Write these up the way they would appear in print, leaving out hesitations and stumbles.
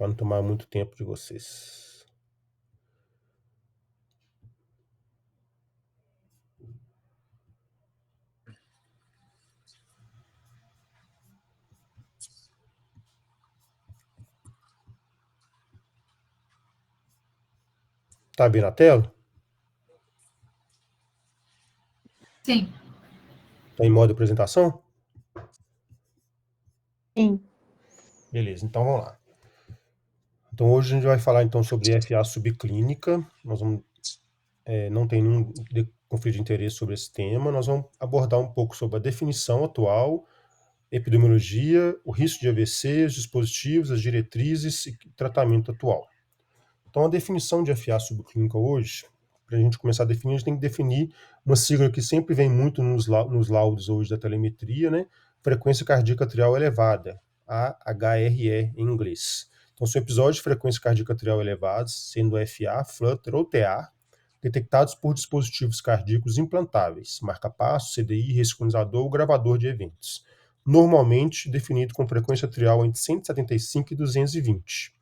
para não tomar muito tempo de vocês. Tá vendo a tela? Sim. Tá em modo apresentação? Sim. Beleza, então vamos lá. Então hoje a gente vai falar então sobre FA subclínica. Nós vamos, não tem nenhum conflito de interesse sobre esse tema. Nós vamos abordar um pouco sobre a definição atual, epidemiologia, o risco de AVC, os dispositivos, as diretrizes e tratamento atual. Então a definição de FA subclínica hoje, para a gente começar a definir, a gente tem que definir uma sigla que sempre vem muito nos laudos hoje da telemetria, né? Frequência cardíaca atrial elevada, AHRE em inglês. Então, são episódios de frequência cardíaca atrial elevados, sendo FA, flutter ou TA, detectados por dispositivos cardíacos implantáveis, marca-passo, CDI, ressincronizador ou gravador de eventos, normalmente definido com frequência atrial entre 175 e 220.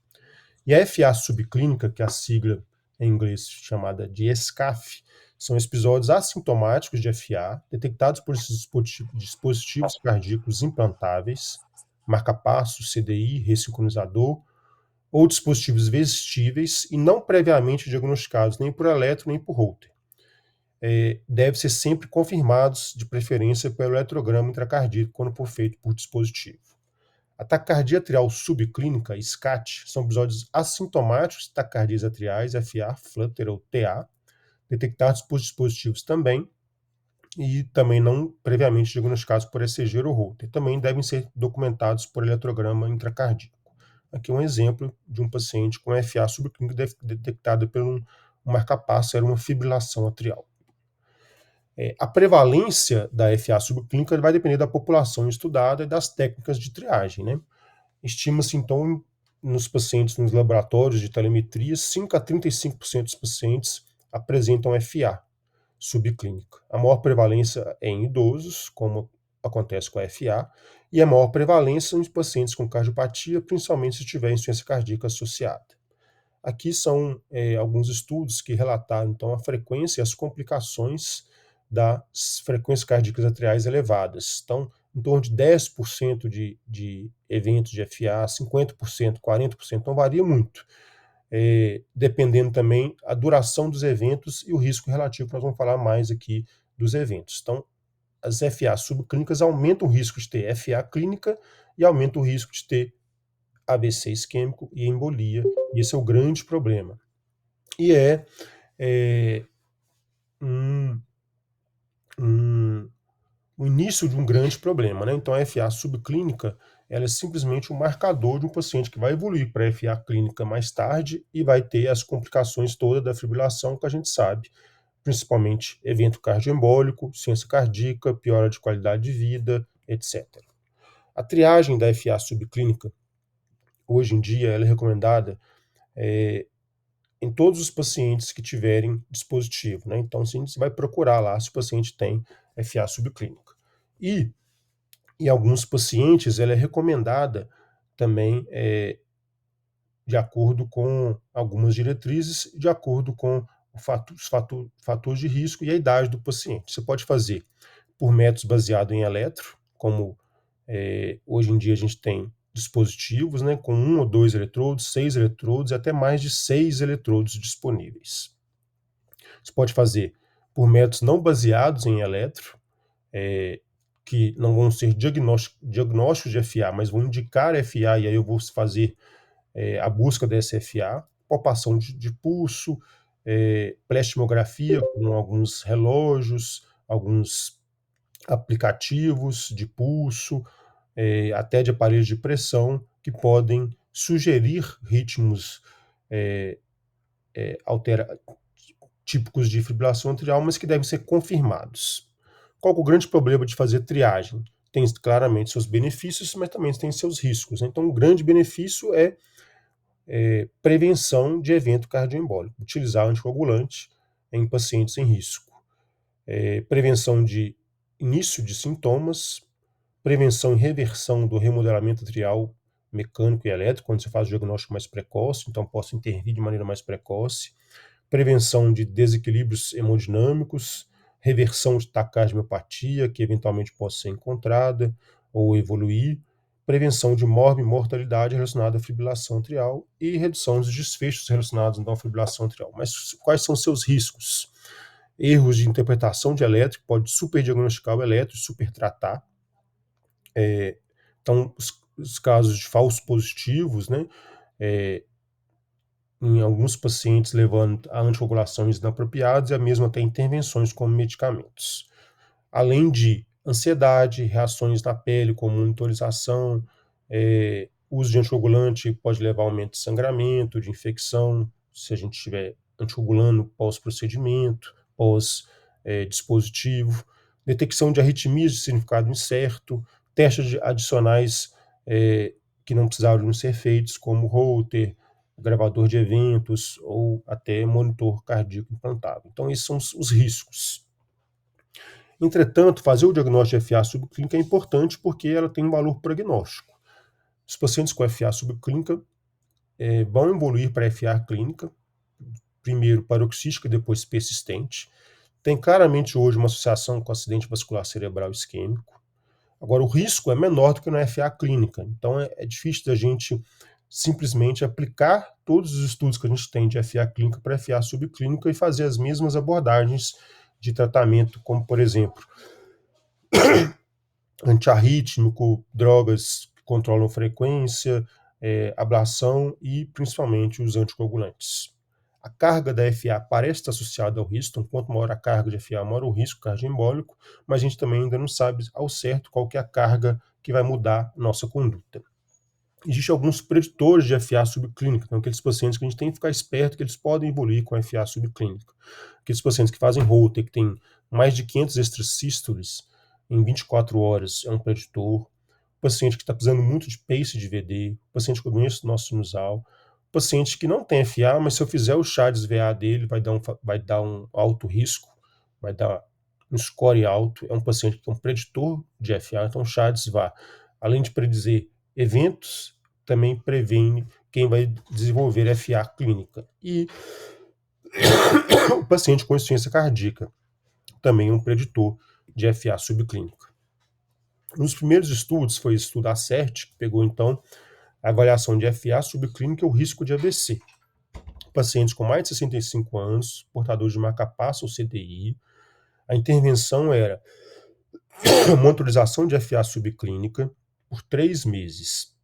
E a FA subclínica, que é a sigla em inglês chamada de SCAF, são episódios assintomáticos de FA detectados por esses dispositivos cardíacos implantáveis, marca-passo, CDI, ressincronizador, ou dispositivos vestíveis e não previamente diagnosticados nem por eletro nem por Holter. Deve ser sempre confirmados, de preferência pelo eletrograma intracardíaco, quando for feito por dispositivo. A taquicardia atrial subclínica, SCAT, são episódios assintomáticos de taquicardias atriais, FA, flutter ou TA, detectados por dispositivos também, e também não previamente diagnosticados por ECG ou Holter. Também devem ser documentados por eletrograma intracardíaco. Aqui um exemplo de um paciente com FA subclínica detectado por um marca-passo, era uma fibrilação atrial. A prevalência da FA subclínica vai depender da população estudada e das técnicas de triagem, né? Estima-se, então, nos pacientes nos laboratórios de telemetria, 5 a 35% dos pacientes apresentam FA subclínica. A maior prevalência é em idosos, como acontece com a FA, e a maior prevalência nos pacientes com cardiopatia, principalmente se tiver insuficiência cardíaca associada. Aqui são alguns estudos que relataram, então, a frequência e as complicações das frequências cardíacas atriais elevadas. Então, em torno de 10% de eventos de FA, 50%, 40%, então varia muito. Dependendo também a duração dos eventos e o risco relativo, que nós vamos falar mais aqui dos eventos. Então, as FA subclínicas aumentam o risco de ter FA clínica e aumentam o risco de ter AVC isquêmico e embolia, e esse é o grande problema. E o início de um grande problema, né? Então, a FA subclínica, ela é simplesmente um marcador de um paciente que vai evoluir para FA clínica mais tarde e vai ter as complicações todas da fibrilação que a gente sabe, principalmente evento cardioembólico, insuficiência cardíaca, piora de qualidade de vida, etc. A triagem da FA subclínica, hoje em dia, ela é recomendada em todos os pacientes que tiverem dispositivo, né? Então, assim, você vai procurar lá se o paciente tem FA subclínica. E em alguns pacientes, ela é recomendada também de acordo com algumas diretrizes, de acordo com os fatores de risco e a idade do paciente. Você pode fazer por métodos baseados em eletro, como hoje em dia a gente tem dispositivos, né, com 1 ou 2 eletrodos, 6 eletrodos e até mais de 6 eletrodos disponíveis. Você pode fazer por métodos não baseados em eletro, que não vão ser diagnósticos de FA, mas vão indicar FA, e aí eu vou fazer a busca dessa FA, palpação de pulso, pleximografia com alguns relógios, alguns aplicativos de pulso, até de aparelhos de pressão, que podem sugerir ritmos típicos de fibrilação atrial, mas que devem ser confirmados. Qual é o grande problema de fazer triagem? Tem claramente seus benefícios, mas também tem seus riscos. Então, o grande benefício é prevenção de evento cardioembólico, utilizar anticoagulante em pacientes em risco. Prevenção de início de sintomas, prevenção e reversão do remodelamento atrial mecânico e elétrico, quando você faz o diagnóstico mais precoce, então posso intervir de maneira mais precoce, prevenção de desequilíbrios hemodinâmicos, reversão de taquardiopatia, que eventualmente possa ser encontrada ou evoluir, prevenção de mortalidade relacionada à fibrilação atrial e redução dos desfechos relacionados então, à fibrilação atrial. Mas quais são seus riscos? Erros de interpretação de elétrico, pode superdiagnosticar o elétrico, supertratar. Então, os casos de falsos positivos, né, em alguns pacientes levando a anticoagulações inapropriadas e a mesmo até intervenções como medicamentos. Além de ansiedade, reações na pele como monitorização, uso de anticoagulante pode levar a aumento de sangramento, de infecção, se a gente estiver anticoagulando pós-procedimento, pós-dispositivo, detecção de arritmias de significado incerto, testes adicionais que não precisaram ser feitos, como Holter, gravador de eventos ou até monitor cardíaco implantável. Então, esses são os riscos. Entretanto, fazer o diagnóstico de FA subclínica é importante porque ela tem um valor prognóstico. Os pacientes com FA subclínica vão evoluir para FA clínica, primeiro paroxística, depois persistente. Tem claramente hoje uma associação com acidente vascular cerebral isquêmico. Agora, o risco é menor do que na FA clínica, então é difícil da gente simplesmente aplicar todos os estudos que a gente tem de FA clínica para FA subclínica e fazer as mesmas abordagens de tratamento, como, por exemplo, antiarrítmico, drogas que controlam frequência, ablação e, principalmente, os anticoagulantes. A carga da FA parece estar associada ao risco, então quanto maior a carga de FA, maior o risco cardioembólico, mas a gente também ainda não sabe ao certo qual que é a carga que vai mudar nossa conduta. Existem alguns preditores de FA subclínica, então aqueles pacientes que a gente tem que ficar esperto que eles podem evoluir com FA subclínica. Aqueles pacientes que fazem Holter, que tem mais de 500 extrasístoles em 24 horas, é um preditor. Paciente que está precisando muito de pace de VD, paciente com doença do nosso sinusal, paciente que não tem FA, mas se eu fizer o CHADS-VA dele, vai dar um alto risco, vai dar um score alto, é um paciente que é um preditor de FA, então o CHADS-VA, além de predizer eventos, também previne quem vai desenvolver FA clínica. E o paciente com insuficiência cardíaca também é um preditor de FA subclínica. Nos primeiros estudos, foi o estudo ACERT, que pegou então a avaliação de FA subclínica e o risco de AVC. Pacientes com mais de 65 anos, portadores de marca-passo ou CDI, a intervenção era monitorização de FA subclínica por 3 meses,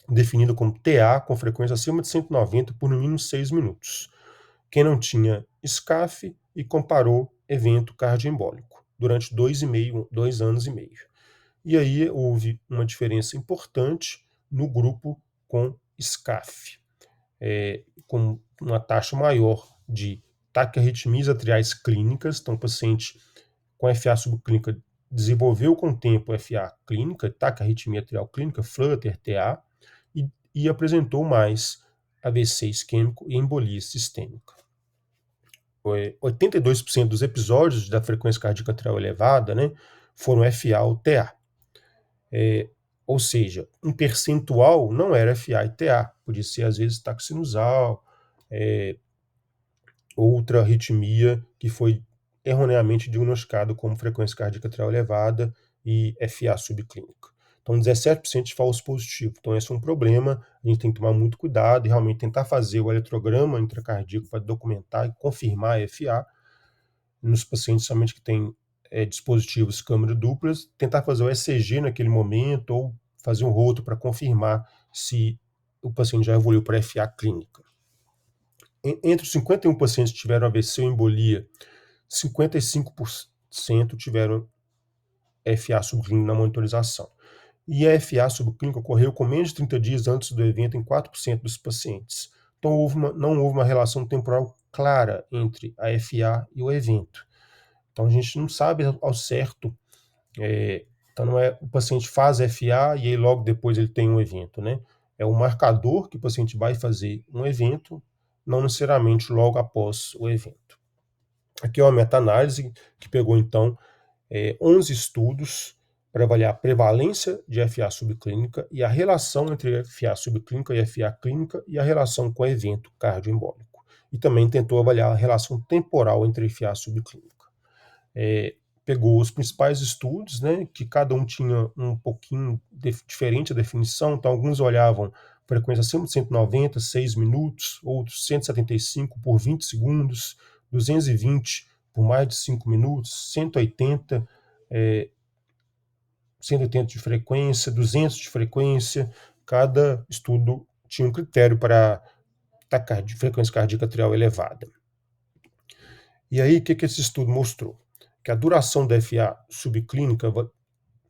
definido como TA com frequência acima de 190 por no mínimo 6 minutos. Quem não tinha SCAF e comparou evento cardioembólico durante 2 anos e meio. E aí houve uma diferença importante no grupo com SCAF, com uma taxa maior de taquiarritmias atriais clínicas, então o paciente com FA subclínica desenvolveu com o tempo FA clínica, taquiarritmia atrial clínica, flutter, TA, e apresentou mais AVC isquêmico e embolia sistêmica. 82% dos episódios da frequência cardíaca atrial elevada, né, foram FA ou TA. Ou seja, um percentual não era FA e TA, podia ser às vezes taque sinusal, outra arritmia que foi erroneamente diagnosticado como frequência cardíaca atrial elevada e FA subclínica. Então, 17% de falso positivo. Então, esse é um problema, a gente tem que tomar muito cuidado e realmente tentar fazer o eletrograma intracardíaco para documentar e confirmar a FA nos pacientes somente que têm dispositivos câmara duplas, tentar fazer o ECG naquele momento ou fazer um Holter para confirmar se o paciente já evoluiu para FA clínica. Entre os 51 pacientes que tiveram AVC ou embolia, 55% tiveram FA subclínica na monitorização. E a FA subclínica ocorreu com menos de 30 dias antes do evento em 4% dos pacientes. Então, não houve uma relação temporal clara entre a FA e o evento. Então, a gente não sabe ao certo. Então, não é o paciente faz FA e aí logo depois ele tem um evento, né? É o marcador que o paciente vai fazer um evento, não necessariamente logo após o evento. Aqui é uma meta-análise que pegou, então, 11 estudos para avaliar a prevalência de FA subclínica e a relação entre FA subclínica e FA clínica e a relação com o evento cardioembólico. E também tentou avaliar a relação temporal entre FA subclínica. Pegou os principais estudos, né, que cada um tinha um pouquinho diferente a definição, então alguns olhavam frequência acima de 190, 6 minutos, outros 175 por 20 segundos, 220 por mais de 5 minutos, 180 de frequência, 200 de frequência. Cada estudo tinha um critério para taquicardia, frequência cardíaca atrial elevada. E aí, o que esse estudo mostrou? Que a duração da FA subclínica,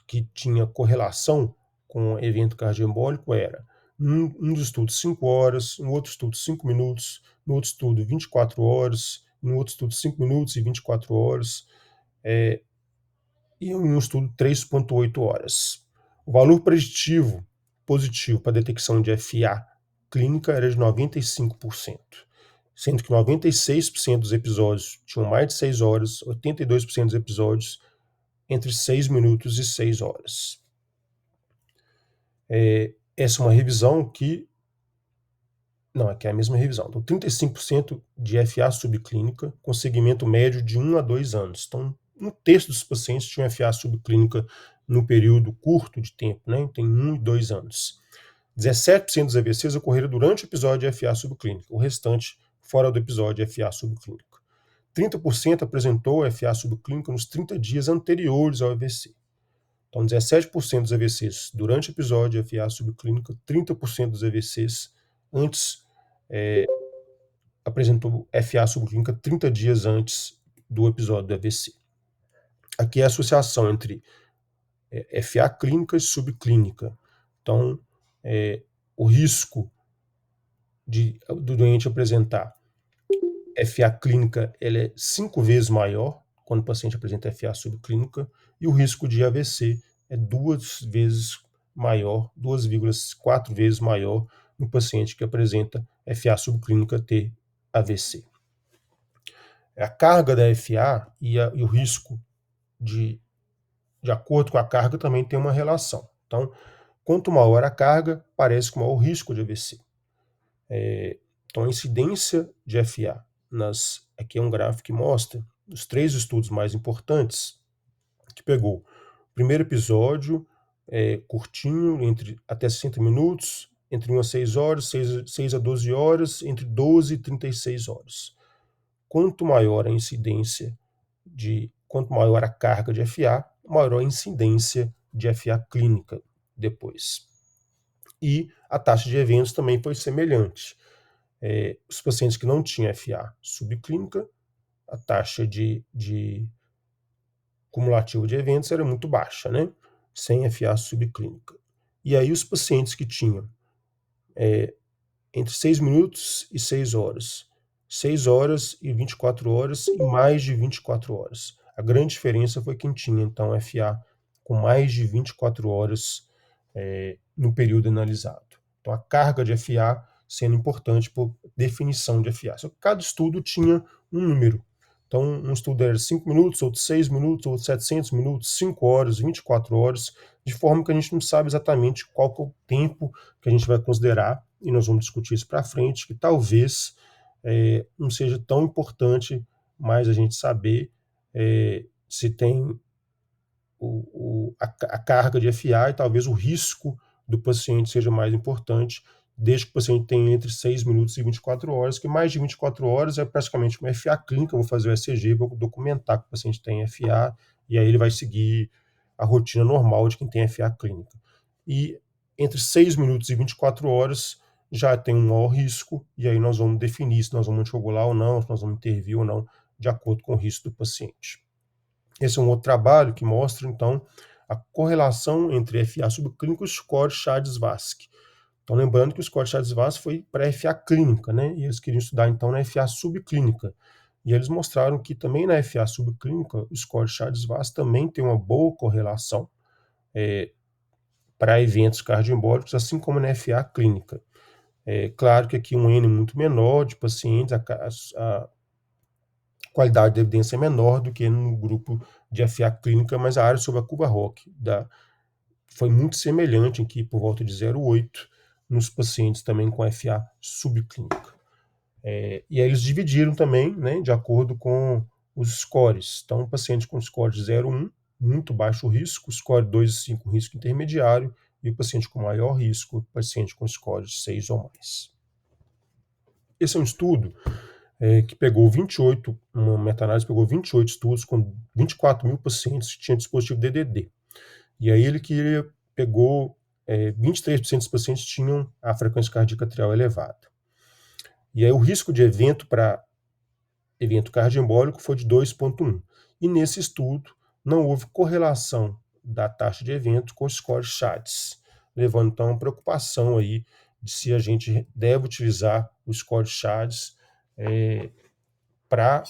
que tinha correlação com o evento cardioembólico, era um dos estudos 5 horas, no outro estudo 5 minutos, no outro estudo 24 horas, no outro estudo 5 minutos e 24 horas, e em um estudo 3,8 horas. O valor preditivo positivo para detecção de FA clínica era de 95%, sendo que 96% dos episódios tinham mais de 6 horas, 82% dos episódios entre 6 minutos e 6 horas. Essa é uma revisão que... Não, aqui é a mesma revisão. Então, 35% de FA subclínica com segmento médio de 1 a 2 anos. Então, um terço dos pacientes tinham FA subclínica no período curto de tempo, né? Tem 1 e 2 anos. 17% dos AVCs ocorreram durante o episódio de FA subclínica, o restante fora do episódio de FA subclínica. 30% apresentou FA subclínica nos 30 dias anteriores ao AVC. Então, 17% dos AVCs durante o episódio de FA subclínica, 30% dos AVCs antes apresentou FA subclínica 30 dias antes do episódio do AVC. Aqui é a associação entre FA clínica e subclínica. Então, o risco do doente apresentar FA clínica ele é 5 vezes maior quando o paciente apresenta FA subclínica, e o risco de AVC é 2 vezes maior, 2,4 vezes maior no paciente que apresenta FA subclínica ter AVC. A carga da FA e o risco de acordo com a carga também tem uma relação. Então, quanto maior a carga, parece com maior o risco de AVC. Então, a incidência de FA, aqui é um gráfico que mostra os 3 estudos mais importantes, que pegou o primeiro episódio, curtinho, até 60 minutos, entre 1 a 6 horas, 6 a 12 horas, entre 12 e 36 horas. Quanto maior a incidência quanto maior a carga de FA, maior a incidência de FA clínica depois. E a taxa de eventos também foi semelhante. Os pacientes que não tinham FA subclínica, a taxa de cumulativa de eventos era muito baixa, né? Sem FA subclínica. E aí os pacientes que tinham entre 6 minutos e 6 horas, 6 horas e 24 horas e mais de 24 horas. A grande diferença foi quem tinha, então, FA com mais de 24 horas no período analisado. Então, a carga de FA sendo importante por definição de FA. Só que cada estudo tinha um número. Então, um estudo era 5 minutos, outro 6 minutos, outro 700 minutos, 5 horas, 24 horas, de forma que a gente não sabe exatamente qual que é o tempo que a gente vai considerar, e nós vamos discutir isso para frente, que talvez não seja tão importante mais a gente saber se tem a carga de FA, e talvez o risco do paciente seja mais importante, desde que o paciente tenha entre 6 minutos e 24 horas, que mais de 24 horas é praticamente uma FA clínica. Eu vou fazer o ECG, vou documentar que o paciente tem FA, e aí ele vai seguir a rotina normal de quem tem FA clínica. E entre 6 minutos e 24 horas já tem um maior risco, e aí nós vamos definir se nós vamos anticoagular ou não, se nós vamos intervir ou não, de acordo com o risco do paciente. Esse é um outro trabalho que mostra, então, a correlação entre FA subclínico e o score Chades-Vasque. Então, lembrando que o score Chades-Vasque foi para FA clínica, né? E eles queriam estudar, então, na FA subclínica. E eles mostraram que também na FA subclínica, o score Chades-Vasque também tem uma boa correlação para eventos cardioembólicos, assim como na FA clínica. Claro que aqui um N muito menor de pacientes, qualidade da evidência é menor do que no grupo de FA clínica, mas a área sobre a curva ROC foi muito semelhante aqui, por volta de 0,8, nos pacientes também com FA subclínica. E aí eles dividiram também, né, de acordo com os scores. Então, paciente com score de 0,1, muito baixo risco, score 2,5, risco intermediário, e o paciente com maior risco, paciente com score de 6 ou mais. Esse é um estudo que pegou 28, uma meta-análise pegou 28 estudos com 24 mil pacientes que tinham dispositivo DDD. E aí ele pegou 23% dos pacientes tinham a frequência cardíaca atrial elevada. E aí o risco de evento para evento cardioembólico foi de 2,1. E nesse estudo não houve correlação da taxa de evento com o score CHADS, levando então a preocupação aí de se a gente deve utilizar o score CHADS para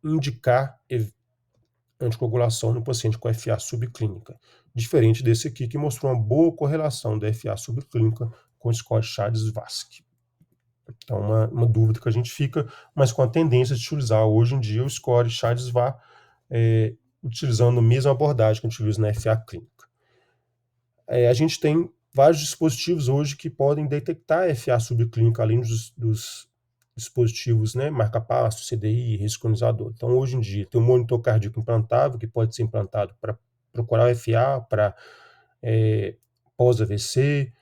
indicar anticoagulação no paciente com FA subclínica, diferente desse aqui que mostrou uma boa correlação da FA subclínica com o score CHADS-VASc. Então, uma dúvida que a gente fica, mas com a tendência de utilizar hoje em dia o score CHADS-VA, utilizando a mesma abordagem que a gente utiliza na FA clínica. A gente tem vários dispositivos hoje que podem detectar FA subclínica, além dos dispositivos, né, marca-passo, CDI, resincronizador. Então, hoje em dia, tem um monitor cardíaco implantável, que pode ser implantado para procurar o FA, para pós-AVC,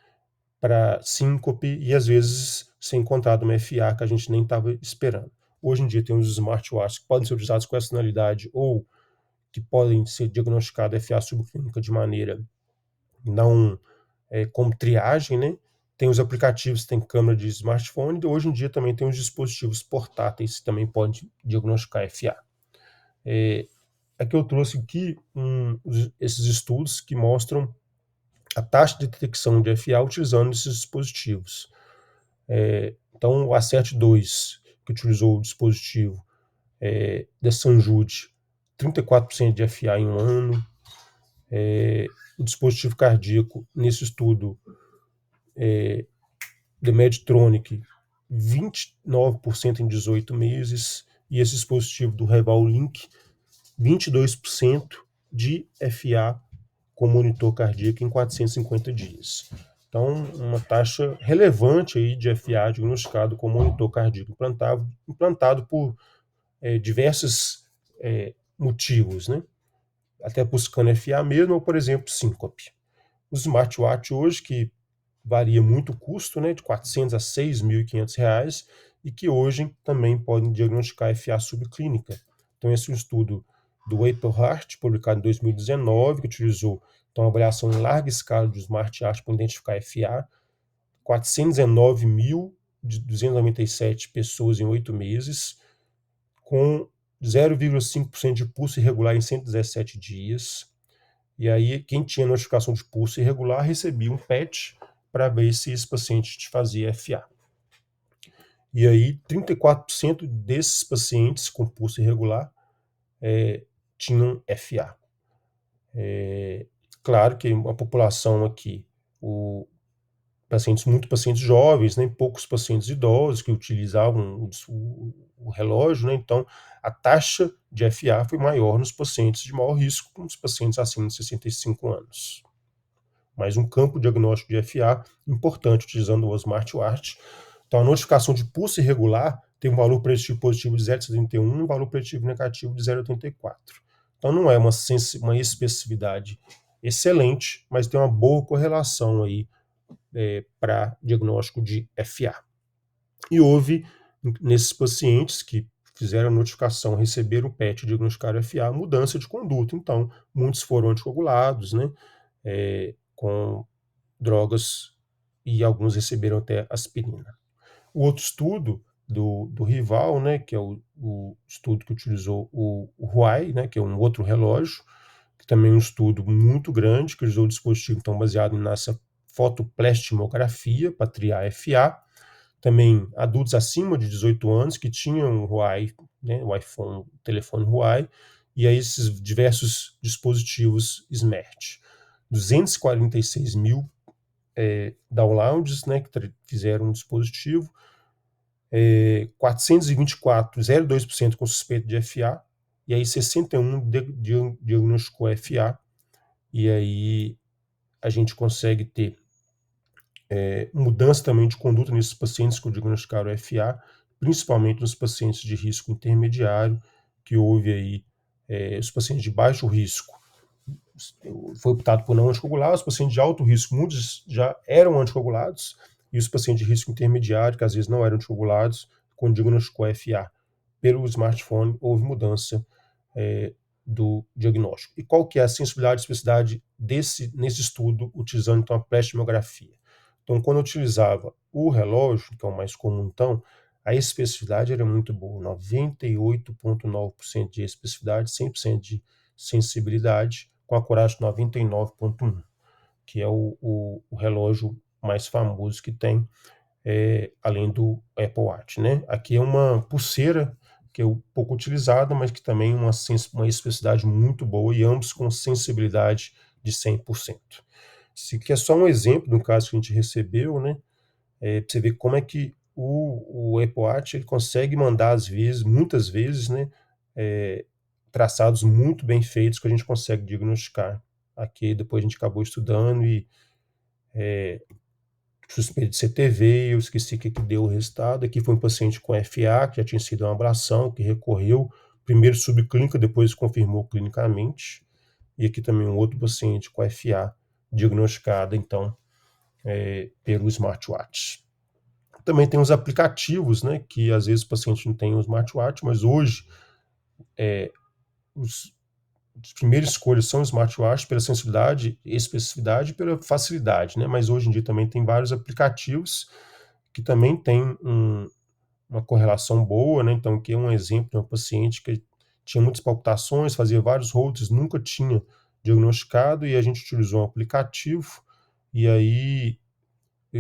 para síncope, e às vezes ser encontrado uma FA que a gente nem estava esperando. Hoje em dia, tem os smartwatches que podem ser utilizados com essa finalidade ou que podem ser diagnosticados FA subclínica de maneira não como triagem, né? Tem os aplicativos, tem câmera de smartphone, e hoje em dia também tem os dispositivos portáteis que também podem diagnosticar FA. Aqui eu trouxe aqui esses estudos que mostram a taxa de detecção de FA utilizando esses dispositivos. Então, o ACERT-2, que utilizou o dispositivo da Sanjude, 34% de FA em um ano. O dispositivo cardíaco, nesse estudo, da Medtronic, 29% em 18 meses, e esse dispositivo do Revalink, 22% de FA com monitor cardíaco em 450 dias. Então, uma taxa relevante aí de FA diagnosticado com monitor cardíaco implantado por diversos motivos, né? Até buscando FA mesmo, ou, por exemplo, síncope. Os smartwatch hoje, que varia muito o custo, né, de R$400 a R$6.500, e que hoje também podem diagnosticar FA subclínica. Então, esse é um estudo do Apple-Heart, publicado em 2019, que utilizou uma avaliação em larga escala de smartwatch para identificar FA, 419.297 pessoas em 8 meses, com 0,5% de pulso irregular em 117 dias. E aí, quem tinha notificação de pulso irregular recebia um PET para ver se esse paciente fazia FA. E aí, 34% desses pacientes com pulso irregular tinham FA. Claro que a população aqui, muitos pacientes jovens, né, poucos pacientes idosos que utilizavam o relógio, né, então a taxa de FA foi maior nos pacientes de maior risco, como os pacientes acima de 65 anos. Mas um campo diagnóstico de FA importante utilizando o smartwatch. Então, a notificação de pulso irregular tem um valor preditivo positivo de 0,71 e um valor preditivo negativo de 0,84. Então, não é uma especificidade excelente, mas tem uma boa correlação aí para diagnóstico de FA. E houve, nesses pacientes que fizeram a notificação, receberam o PET e diagnosticaram FA, mudança de conduta. Então, muitos foram anticoagulados, né, com drogas, e alguns receberam até aspirina. O outro estudo do Rival, né, que é o estudo que utilizou o Huawei, né, que é um outro relógio, que também é um estudo muito grande, que usou o dispositivo então, baseado nessa fotoplestimografia para triar FA. Também adultos acima de 18 anos que tinham o Huawei, né, o iPhone, o telefone Huawei, e aí esses diversos dispositivos Smart. 246 mil downloads, né, que fizeram um dispositivo, 424, 0,2% com suspeita de FA, e aí 61 diagnosticou FA, e aí a gente consegue ter mudança também de conduta nesses pacientes que diagnosticaram FA, principalmente nos pacientes de risco intermediário, que houve aí os pacientes de baixo risco. Foi optado por não anticoagular, os pacientes de alto risco, muitos já eram anticoagulados, e os pacientes de risco intermediário, que às vezes não eram anticoagulados, quando diagnosticou FA pelo smartphone, houve mudança do diagnóstico. E qual que é a sensibilidade e especificidade nesse estudo, utilizando então a plexitomografia? Então, quando eu utilizava o relógio, que é o mais comum, então, a especificidade era muito boa, 98,9% de especificidade, 100% de sensibilidade, com a coragem de 99,1%, que é o relógio mais famoso que tem, além do Apple Watch, né? Aqui é uma pulseira que é um pouco utilizada, mas que também uma especificidade muito boa, e ambos com sensibilidade de 100%. Esse aqui é só um exemplo de um caso que a gente recebeu, né? Para você ver como é que o Apple Watch ele consegue mandar, às vezes, muitas vezes, né? Traçados muito bem feitos que a gente consegue diagnosticar. Aqui depois a gente acabou estudando e suspeito de CTV, eu esqueci o que deu o resultado. Aqui foi um paciente com FA, que já tinha sido uma ablação, que recorreu, primeiro subclínica, depois confirmou clinicamente. E aqui também um outro paciente com FA, diagnosticado, então, pelo smartwatch. Também tem os aplicativos, né, que às vezes o paciente não tem um smartwatch, mas hoje as primeiras escolhas são smartwatch pela sensibilidade, especificidade e pela facilidade, né? Mas hoje em dia também tem vários aplicativos que também têm uma correlação boa, né? Então, aqui é um exemplo de um paciente que tinha muitas palpitações, fazia vários holters, nunca tinha diagnosticado, e a gente utilizou um aplicativo, e aí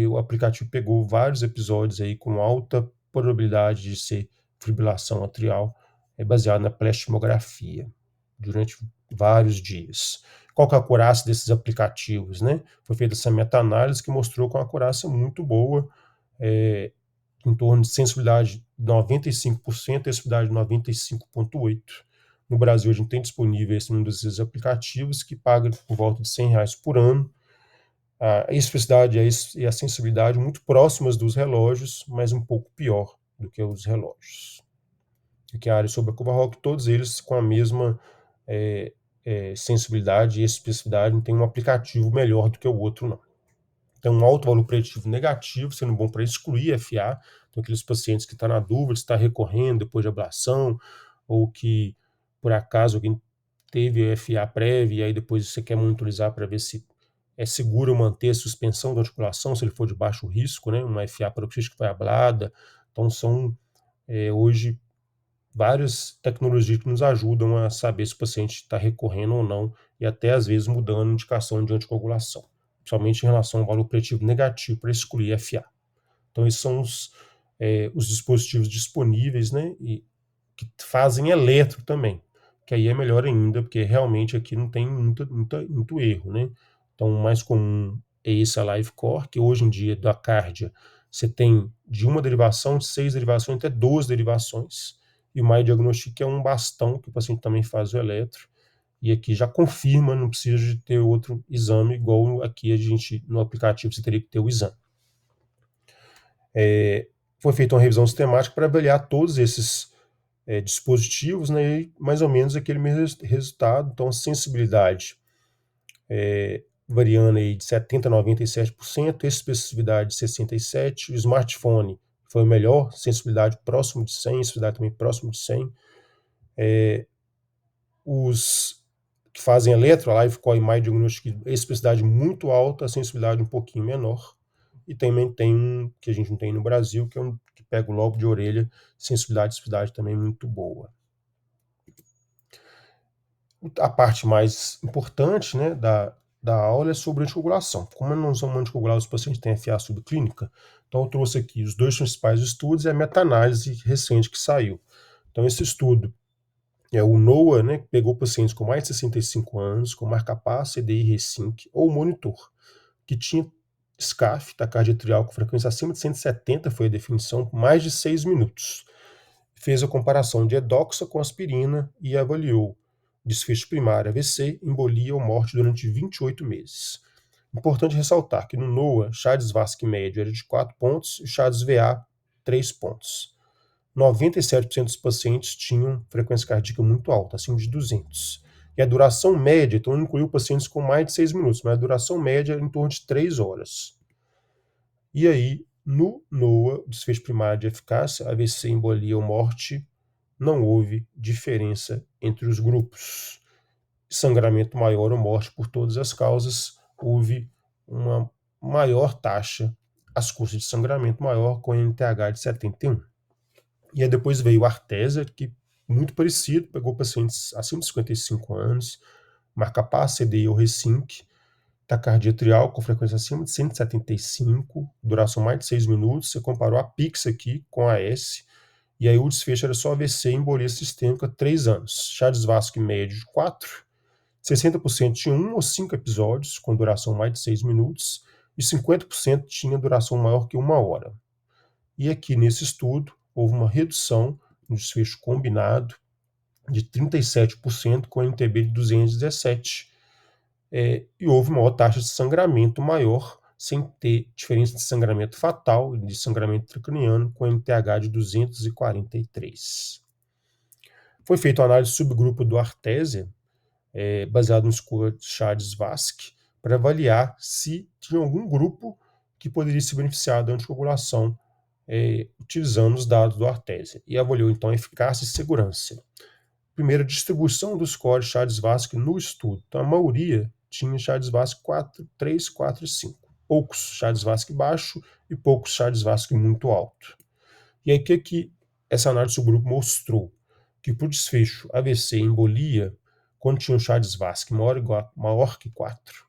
o aplicativo pegou vários episódios aí com alta probabilidade de ser fibrilação atrial, baseado na plexitomografia, durante vários dias. Qual que é a acurácia desses aplicativos, né? Foi feita essa meta-análise que mostrou com uma acurácia muito boa, em torno de sensibilidade de 95% e especificidade de 95,8%. No Brasil, a gente tem disponível esse um desses aplicativos que paga por volta de R$100 por ano. A especificidade e a sensibilidade muito próximas dos relógios, mas um pouco pior do que os relógios. Aqui a área sobre a curva Rock, todos eles com a mesma sensibilidade e especificidade, não tem um aplicativo melhor do que o outro, não. Tem um alto valor preditivo negativo, sendo bom para excluir FA, então aqueles pacientes que estão na dúvida se está recorrendo depois de ablação, ou que, por acaso, alguém teve FA prévia, e aí depois você quer monitorizar para ver se é seguro manter a suspensão da articulação, se ele for de baixo risco, né? Uma FA paroxística que foi ablada. Então, são hoje várias tecnologias que nos ajudam a saber se o paciente está recorrendo ou não, e até às vezes mudando a indicação de anticoagulação, principalmente em relação ao valor preditivo negativo para excluir FA. Então, esses são os dispositivos disponíveis, né, e que fazem eletro também, que aí é melhor ainda, porque realmente aqui não tem muito erro, né? Então, o mais comum é esse Alive Core, que hoje em dia, da Cardia, você tem de uma derivação, de 6 derivações, até 12 derivações. E o MyDiagnostic é um bastão que o paciente também faz o eletro. E aqui já confirma, não precisa de ter outro exame, igual aqui a gente, no aplicativo, você teria que ter o exame. Foi feita uma revisão sistemática para avaliar todos esses dispositivos, né, e mais ou menos aquele mesmo resultado. Então, a sensibilidade variando aí de 70% a 97%, especificidade de 67%, o smartphone foi o melhor, sensibilidade próximo de 100%, especificidade também próximo de 100%. Os que fazem eletro, a LiveCore e MyDiagnostic, especificidade muito alta, a sensibilidade um pouquinho menor. E também tem um que a gente não tem no Brasil, que é um que pega o lobo de orelha, sensibilidade e especificidade também muito boa. A parte mais importante, né, da aula é sobre anticoagulação. Como nós vamos anticoagular os pacientes que têm FA subclínica, então eu trouxe aqui os dois principais estudos e a meta-análise recente que saiu. Então esse estudo é o NOAA, né, que pegou pacientes com mais de 65 anos, com marca-passo, CDI Resync ou monitor, que tinha SCAF, taquicardia atrial com frequência acima de 170 foi a definição, por mais de 6 minutos. Fez a comparação de edoxa com aspirina e avaliou desfecho primário AVC, embolia ou morte durante 28 meses. Importante ressaltar que no NOA, CHA-DIS-VASc médio era de 4 pontos e CHA-DIS-VA 3 pontos. 97% dos pacientes tinham frequência cardíaca muito alta, acima de 200. E a duração média, então não incluiu pacientes com mais de 6 minutos, mas a duração média era em torno de 3 horas. E aí, no NOA, desfecho primário de eficácia, AVC, embolia ou morte, não houve diferença entre os grupos. Sangramento maior ou morte por todas as causas, houve uma maior taxa, as custas de sangramento maior, com NTH de 71. E aí depois veio a Artesia, que muito parecido, pegou pacientes acima de 55 anos, marca-passo, CDI ou Resync, taquicardia atrial com frequência acima de 175, duração mais de 6 minutos. Você comparou a PIX aqui com a S, e aí o desfecho era só AVC e embolia sistêmica, 3 anos. CHA-DIS-VASc médio de 4, 60% tinha 1 ou 5 episódios, com duração mais de 6 minutos, e 50% tinha duração maior que 1 hora. E aqui nesse estudo, houve uma redução no desfecho combinado de 37%, com NTB de 217, e houve uma taxa de sangramento maior, sem ter diferença de sangramento fatal e de sangramento intracraniano, com NTH de 243. Foi feita uma análise subgrupo do Artesia, baseado no score de CHA-DIS-VASc, para avaliar se tinha algum grupo que poderia se beneficiar da anticoagulação utilizando os dados do Artesia, e avaliou então a eficácia e segurança. Primeiro, distribuição do score de CHA-DIS-VASc no estudo. Então, a maioria tinha CHA-DIS-VASc 4, 3, 4 e 5. Poucos CHA-DIS-VASc baixo e poucos CHA-DIS-VASc muito alto. E aí, o que essa análise do grupo mostrou? Que para o desfecho AVC e embolia, quando tinha um CHA-DIS-VASc maior que 4,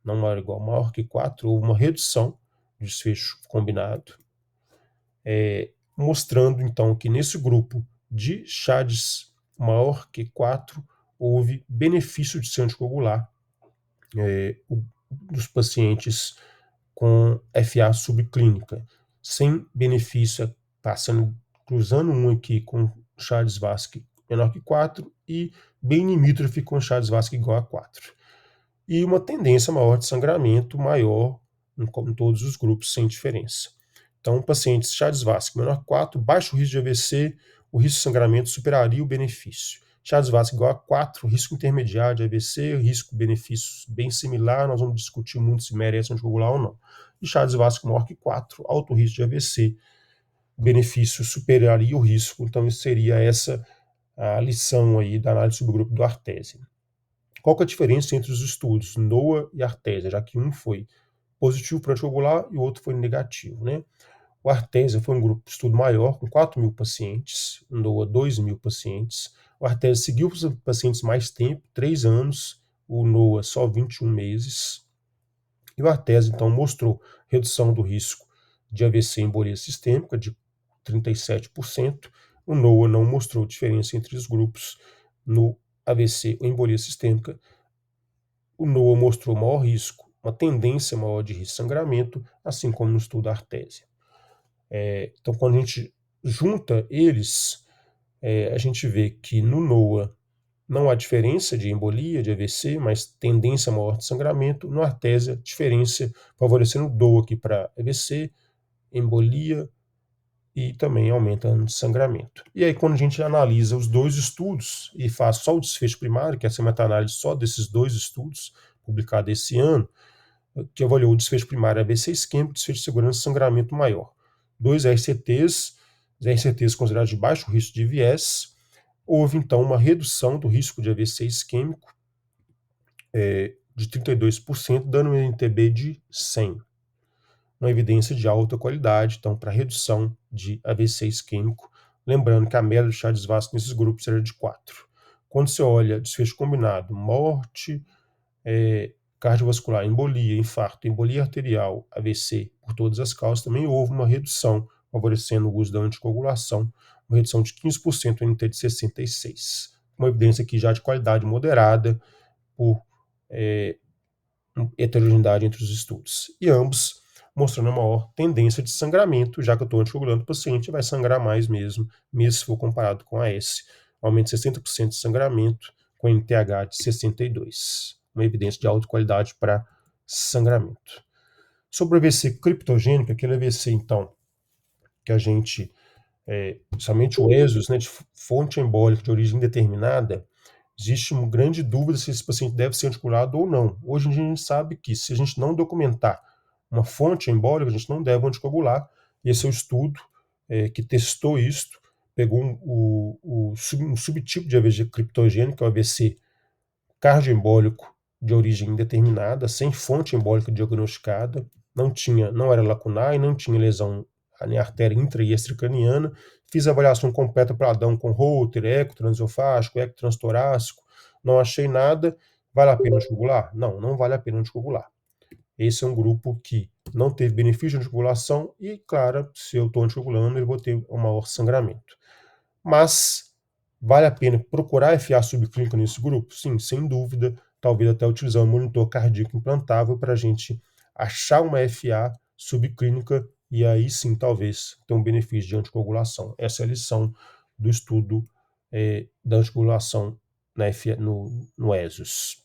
não maior ou igual, maior que 4, houve uma redução do desfecho combinado, mostrando então que nesse grupo de CHA-DIS maior que 4, houve benefício de se anticoagular dos pacientes com FA subclínica, sem benefício, cruzando um aqui com CHA-DIS-VASc menor que 4 e bem limítrofe com CHA-DIS-VASc igual a 4. E uma tendência maior de sangramento maior em todos os grupos, sem diferença. Então, pacientes CHA-DIS-VASc menor que 4, baixo risco de AVC, o risco de sangramento superaria o benefício. CHA-DIS-VASc igual a 4, risco intermediário de AVC, risco-benefício bem similar, nós vamos discutir muito se merece anticoagular ou não. E CHA-DIS-VASc maior que 4, alto risco de AVC, benefício superaria o risco. Então, isso seria essa a lição aí da análise subgrupo do Artesia. Qual que é a diferença entre os estudos NOA e Artesia, já que um foi positivo para anticoagular e o outro foi negativo, né? O Artesia foi um grupo de estudo maior, com 4.000 pacientes, o NOA 2.000 pacientes. O Artesia seguiu os pacientes mais tempo, 3 anos, o NOA só 21 meses. E o Artesia, então, mostrou redução do risco de AVC e embolia sistêmica de 37%. O NOA não mostrou diferença entre os grupos no AVC ou embolia sistêmica. O NOA mostrou maior risco, uma tendência maior de risco de sangramento, assim como no estudo Artesia. Então, quando a gente junta eles, a gente vê que no NOA não há diferença de embolia, de AVC, mas tendência maior de sangramento. No Artesia, diferença favorecendo o DOA aqui para AVC, embolia e também aumenta o sangramento. E aí, quando a gente analisa os dois estudos e faz só o desfecho primário, que é essa meta-análise só desses dois estudos, publicado esse ano, que avaliou o desfecho primário AVC isquêmico, desfecho de segurança e sangramento maior. 2 RCTs, os RCTs considerados de baixo risco de viés. Houve, então, uma redução do risco de AVC isquêmico de 32%, dando um NTB de 100. Uma evidência de alta qualidade, então, para redução de AVC isquêmico. Lembrando que a média de CHA-DIS-VASc nesses grupos era de 4. Quando você olha desfecho combinado, morte, cardiovascular, embolia, infarto, embolia arterial, AVC, por todas as causas, também houve uma redução, favorecendo o uso da anticoagulação, uma redução de 15% no NT de 66. Uma evidência aqui já de qualidade moderada por heterogeneidade entre os estudos. E ambos mostrando uma maior tendência de sangramento, já que eu estou anticoagulando o paciente, vai sangrar mais mesmo se for comparado com a AS. Aumenta 60% de sangramento, com NTH de 62. Uma evidência de alta qualidade para sangramento. Sobre o AVC criptogênico, aquele AVC, então, que a gente, somente o ESUS, né, de fonte embólica de origem indeterminada, existe uma grande dúvida se esse paciente deve ser anticoagulado ou não. Hoje em dia a gente sabe que se a gente não documentar uma fonte embólica, a gente não deve anticoagular. Esse é o estudo que testou isto, pegou um subtipo de AVC criptogênico, que é o AVC cardioembólico de origem indeterminada, sem fonte embólica diagnosticada, não era lacunar e não tinha lesão na artéria intra e extracraniana. Fiz a avaliação completa padrão com Holter, eco transesofágico, eco transtorácico, não achei nada. Vale a pena anticoagular? Não, não vale a pena anticoagular. Esse é um grupo que não teve benefício de anticoagulação e, claro, se eu estou anticoagulando, eu vou ter um maior sangramento. Mas vale a pena procurar FA subclínica nesse grupo? Sim, sem dúvida, talvez até utilizando um monitor cardíaco implantável para a gente achar uma FA subclínica e aí sim, talvez, ter um benefício de anticoagulação. Essa é a lição do estudo da anticoagulação no ESUS.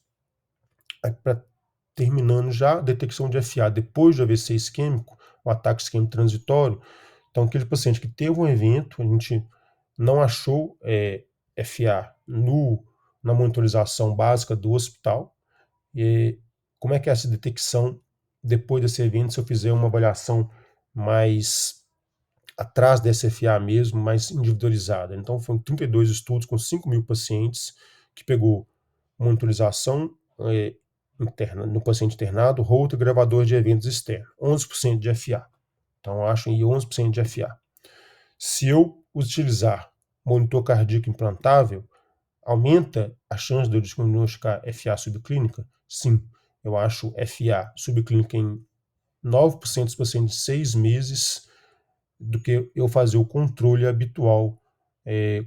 Terminando já, detecção de FA depois do AVC isquêmico, o ataque isquêmico transitório. Então, aquele paciente que teve um evento, a gente não achou FA na monitorização básica do hospital. E como é que é essa detecção depois desse evento, se eu fizer uma avaliação mais atrás dessa FA mesmo, mais individualizada? Então, foram 32 estudos com 5.000 pacientes, que pegou monitorização interna, no paciente internado, Holter, gravador de eventos externos, 11% de FA. Então, acho aí 11% de FA. Se eu utilizar monitor cardíaco implantável, aumenta a chance de eu diagnosticar FA subclínica? Sim, eu acho FA subclínica em 9% dos pacientes de 6 meses do que eu fazer o controle habitual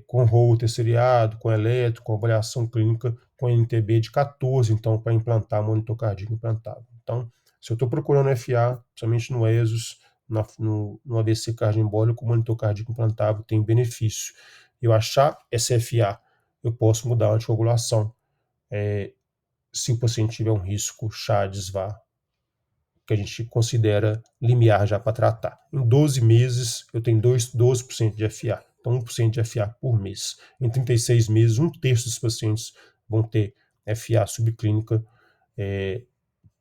com Holter seriado, com eletro, com avaliação clínica, com NTB de 14, então, para implantar monitor cardíaco implantável. Então, se eu estou procurando FA, principalmente no ESUS, no AVC cardioembólico, o monitor cardíaco implantável tem benefício. Eu achar essa FA, eu posso mudar a anticoagulação se o paciente tiver um risco CHA-DISVA, que a gente considera limiar já para tratar. Em 12 meses, eu tenho 12% de FA. Então, 1% de FA por mês. Em 36 meses, 1/3 dos pacientes vão ter FA subclínica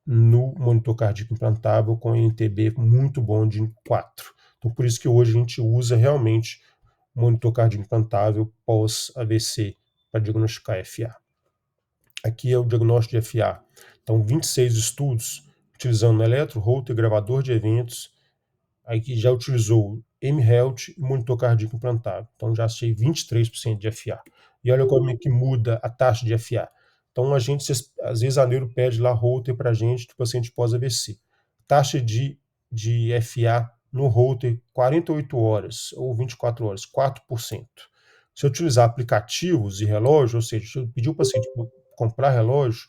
no monitor cardíaco implantável com NTB muito bom de 4. Então, por isso que hoje a gente usa realmente monitor cardíaco implantável pós-AVC para diagnosticar FA. Aqui é o diagnóstico de FA. Então, 26 estudos utilizando eletro, Holter, gravador de eventos, aí que já utilizou mHealth e monitor cardíaco implantável. Então, já achei 23% de FA. E olha como é que muda a taxa de FA. Então, a gente, às vezes, a neuro pede lá Holter para a gente, do paciente pós-AVC. Taxa de FA no Holter, 48 horas ou 24 horas, 4%. Se eu utilizar aplicativos e relógio, ou seja, se eu pedir o paciente para comprar relógio,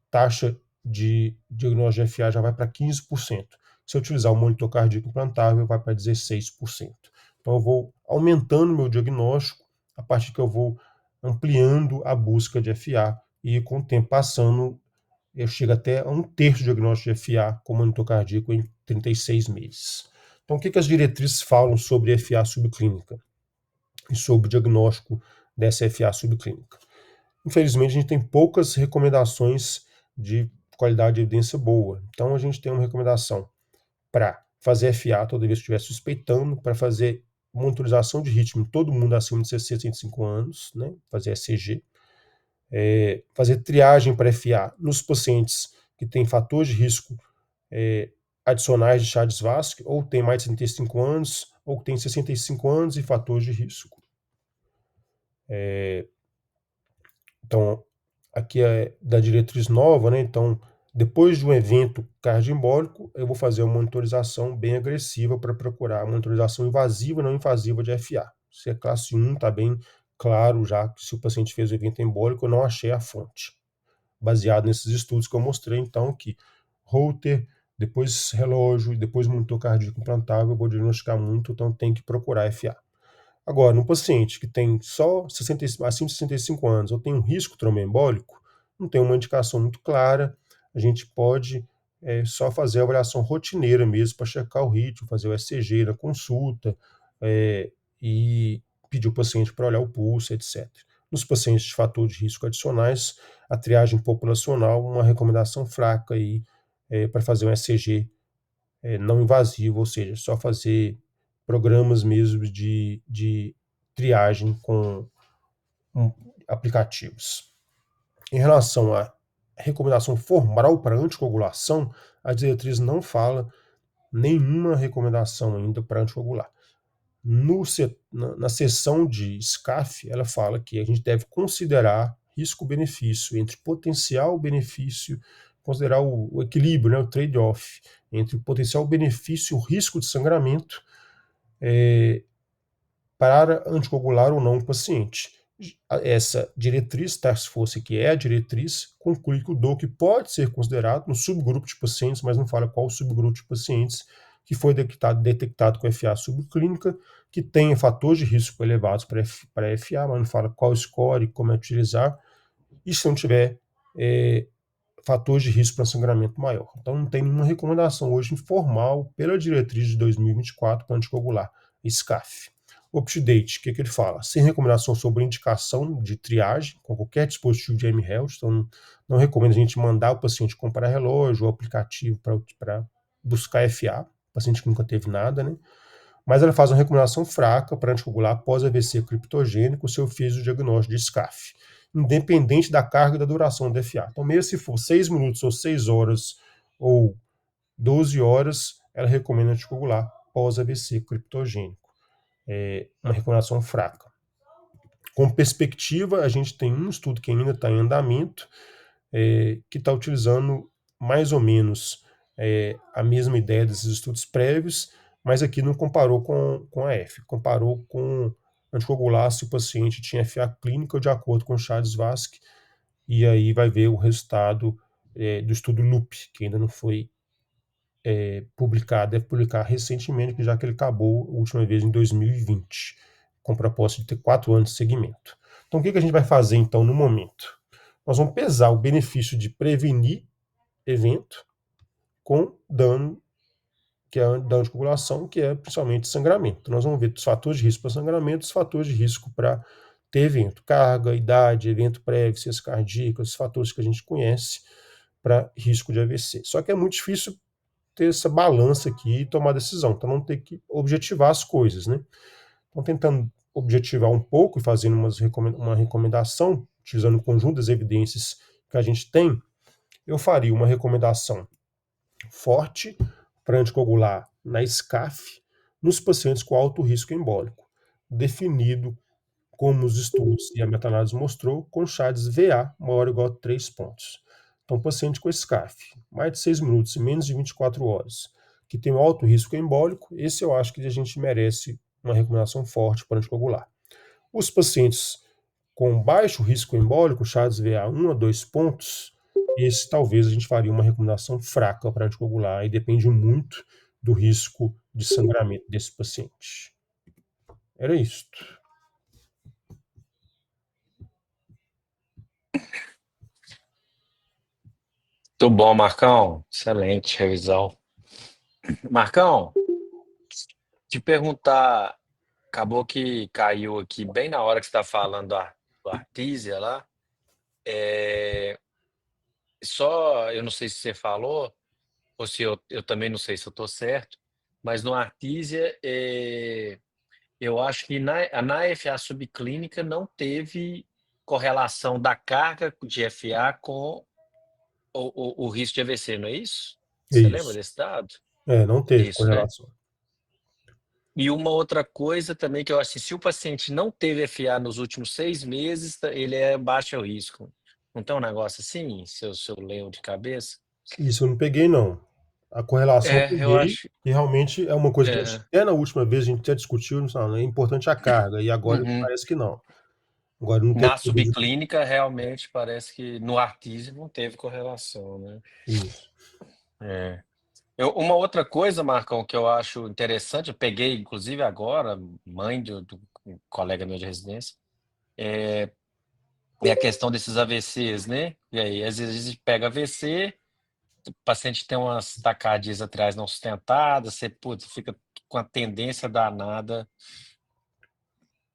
taxa de diagnóstico de FA já vai para 15%. Se eu utilizar o monitor cardíaco implantável, vai para 16%. Então, eu vou aumentando meu diagnóstico a partir que eu vou ampliando a busca de FA e, com o tempo passando, eu chego até a 1/3 do diagnóstico de FA com monitor cardíaco em 36 meses. Então, o que as diretrizes falam sobre FA subclínica e sobre o diagnóstico dessa FA subclínica? Infelizmente, a gente tem poucas recomendações de qualidade de evidência boa. Então, a gente tem uma recomendação para fazer FA toda vez que estiver suspeitando, para fazer monitorização de ritmo em todo mundo acima de 65 anos, né? Fazer ECG, fazer triagem para FA nos pacientes que têm fatores de risco adicionais de CHA-DISVA, ou tem mais de 65 anos, ou que tem 65 anos e fatores de risco. Então, aqui é da diretriz nova, né? Então, depois de um evento cardioembólico, eu vou fazer uma monitorização bem agressiva para procurar a monitorização invasiva e não invasiva de FA. Se é classe 1, está bem claro já que se o paciente fez o evento embólico, eu não achei a fonte. Baseado nesses estudos que eu mostrei, então, que Holter, depois relógio, depois monitor cardíaco implantável, eu vou diagnosticar muito, então tem que procurar FA. Agora, no paciente que tem só acima de 65 anos ou tem um risco tromboembólico, não tem uma indicação muito clara, a gente pode só fazer a avaliação rotineira mesmo para checar o ritmo, fazer o ECG na consulta e pedir o paciente para olhar o pulso, etc. Nos pacientes de fator de risco adicionais, a triagem populacional, uma recomendação fraca aí para fazer um ECG não invasivo, ou seja, só fazer programas mesmo de triagem com aplicativos. Em relação à recomendação formal para anticoagulação, a diretriz não fala nenhuma recomendação ainda para anticoagular. Na seção de SCAF, ela fala que a gente deve considerar risco-benefício entre potencial benefício, considerar o equilíbrio, né, o trade-off entre o potencial benefício e o risco de sangramento para anticoagular ou não o paciente. Essa diretriz, task force, que é a diretriz, conclui que o DOAC pode ser considerado no subgrupo de pacientes, mas não fala qual subgrupo de pacientes que foi detectado com FA subclínica, que tenha fatores de risco elevados para FA, mas não fala qual score e como é utilizar, e se não tiver fatores de risco para sangramento maior. Então não tem nenhuma recomendação hoje formal pela diretriz de 2024 para anticoagular, SCAF. UpToDate, o que ele fala? Sem recomendação sobre indicação de triagem com qualquer dispositivo de mHealth, então não recomendo a gente mandar o paciente comprar relógio ou aplicativo para buscar FA, paciente que nunca teve nada, né? Mas ela faz uma recomendação fraca para anticoagular após AVC criptogênico se eu fiz o diagnóstico de SCAF, independente da carga e da duração do FA. Então, mesmo se for 6 minutos ou 6 horas ou 12 horas, ela recomenda anticoagular pós AVC criptogênico. Uma recomendação fraca. Com perspectiva, a gente tem um estudo que ainda está em andamento, que está utilizando mais ou menos a mesma ideia desses estudos prévios, mas aqui não comparou com a F, comparou com anticoagular se o paciente tinha FA clínica de acordo com o Chades-Vasque, e aí vai ver o resultado do estudo LUP, que ainda não foi publicado, deve publicar recentemente, já que ele acabou a última vez em 2020, com proposta de ter 4 anos de segmento. Então, o que a gente vai fazer, então, no momento? Nós vamos pesar o benefício de prevenir evento com dano, que é dano de coagulação, que é principalmente sangramento. Então, nós vamos ver os fatores de risco para sangramento, os fatores de risco para ter evento, carga, idade, evento prévio, ciência cardíaca, os fatores que a gente conhece para risco de AVC. Só que é muito difícil ter essa balança aqui e tomar decisão, então não ter que objetivar as coisas, né? Então, tentando objetivar um pouco e fazendo uma recomendação, utilizando o conjunto das evidências que a gente tem, eu faria uma recomendação forte para anticoagular na SCAF nos pacientes com alto risco embólico, definido como os estudos e a meta-análise mostrou, com Chades VA maior ou igual a 3 pontos. Então, paciente com SCAF, mais de 6 minutos e menos de 24 horas, que tem um alto risco embólico, esse eu acho que a gente merece uma recomendação forte para anticoagular. Os pacientes com baixo risco embólico, Chades VA 1 a 2 pontos, esse talvez a gente faria uma recomendação fraca para anticoagular e depende muito do risco de sangramento desse paciente. Era isto. Muito bom, Marcão. Excelente revisão. Marcão, te perguntar, acabou que caiu aqui bem na hora que você está falando do Artesia lá. Só, eu não sei se você falou, ou se eu também não sei se eu estou certo, mas no Artesia, eu acho que na FA subclínica não teve correlação da carga de FA com o risco de AVC, não é isso? Você lembra Isso. desse dado? Não teve Isso, né? correlação. E uma outra coisa também que eu acho que se o paciente não teve FA nos últimos 6 meses, ele é baixo risco. Não tem um negócio assim, se eu leio de cabeça? Isso eu não peguei, não. A correlação eu Eu peguei, acho. e realmente é uma coisa que a gente, É, até na última vez a gente até discutiu, não, é importante a carga, e agora uhum. parece que não. Agora não tem Na subclínica, realmente parece que no Artesia não teve correlação, né? isso. Uma outra coisa, Marcão, que eu acho interessante, eu peguei, inclusive, agora, mãe do colega meu de residência, é a questão desses AVCs, né? E aí, às vezes, a gente pega AVC, o paciente tem umas taquicardias atrás não sustentadas, você, putz, fica com a tendência danada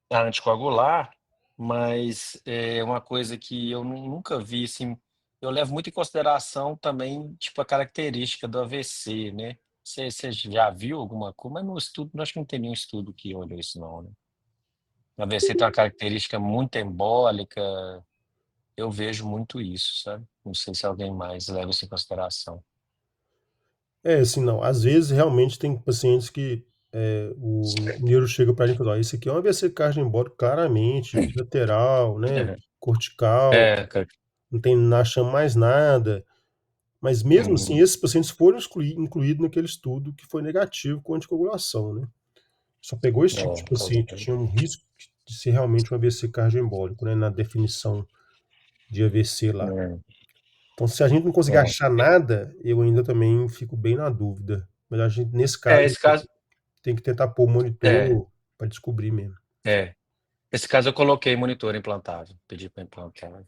a anticoagular, mas é uma coisa que eu nunca vi, assim, eu levo muito em consideração também, tipo, a característica do AVC, né? Você já viu alguma coisa? Mas no estudo, acho que não tem nenhum estudo que olhou isso, não, né? O AVC tem uma característica muito embólica, eu vejo muito isso, sabe? Não sei se alguém mais leva isso em consideração. Assim, não. Às vezes, realmente, tem pacientes que o neuro chega pra gente e fala: "Ó, esse aqui é um AVC cardioembólico claramente, bilateral, né, cortical, Cara. não tem não achamos mais nada". Mas mesmo assim, Uhum. esses pacientes foram incluídos naquele estudo que foi negativo com anticoagulação, né. Só pegou esse tipo de Com paciente que certeza. tinha um risco de ser realmente um AVC cardioembólico, né, na definição de AVC lá. Então, se a gente não conseguir É. achar nada, eu ainda também fico bem na dúvida. Mas a gente, nesse caso, Esse caso, tem que tentar pôr o é, monitor para descobrir mesmo. é. Esse caso eu coloquei monitor implantável, pedi para implantar.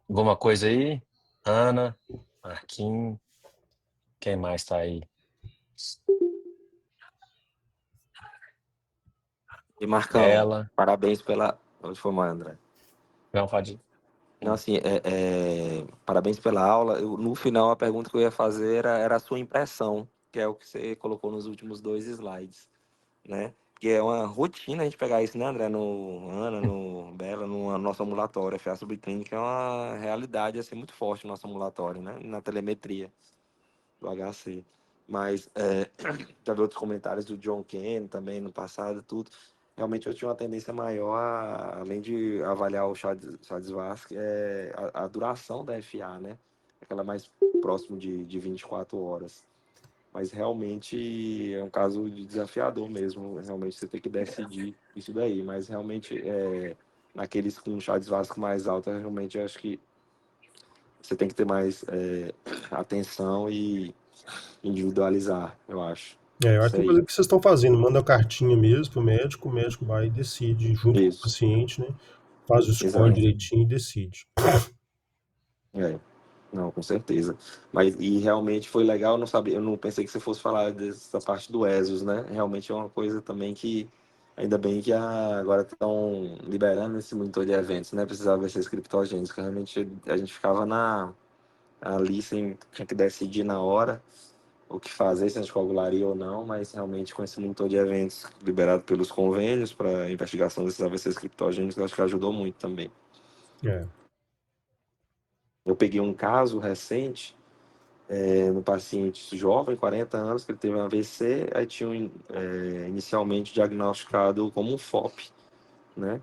Alguma coisa aí? Ana, Marquinhos, quem mais tá aí? E Marcão, Bela, parabéns pela. Onde foi, André? não pode. Não, assim, parabéns pela aula. No final, a pergunta que eu ia fazer era a sua impressão, que é o que você colocou nos últimos 2 slides, né? Que é uma rotina a gente pegar isso, né, André? No Ana, no Bela, no nosso ambulatório. A FA subclínica é uma realidade, assim, muito forte no nosso ambulatório, né? Na telemetria do HC. Mas já vi outros comentários do John Ken também no passado, tudo. Realmente eu tinha uma tendência maior, além de avaliar o Chades-Vasque, a duração da FA, né? Aquela mais próximo de 24 horas. Mas realmente é um caso desafiador mesmo. Realmente você tem que decidir isso daí. Mas realmente, naqueles com Chades-Vasque mais alto, realmente eu acho que você tem que ter mais atenção e individualizar, eu acho. Eu acho Isso que tem que aí. fazer o que vocês estão fazendo. Manda a cartinha mesmo pro médico, o médico vai e decide junto com o Isso, paciente, né? Faz o score exato. direitinho e decide. Não, com certeza. Mas e realmente foi legal, eu não sabia, eu não pensei que você fosse falar dessa parte do ESOS, né? Realmente é uma coisa também que ainda bem que agora estão liberando esse monitor de eventos, né? Precisava ser criptogênico. Realmente a gente ficava ali sem tinha que decidir na hora o que fazer, se a gente coagularia ou não, mas realmente com esse monitor de eventos liberado pelos convênios para investigação desses AVCs criptogênicos, eu acho que ajudou muito também. É. Eu peguei um caso recente no paciente jovem, 40 anos, que ele teve um AVC, aí tinham inicialmente diagnosticado como um FOP, né?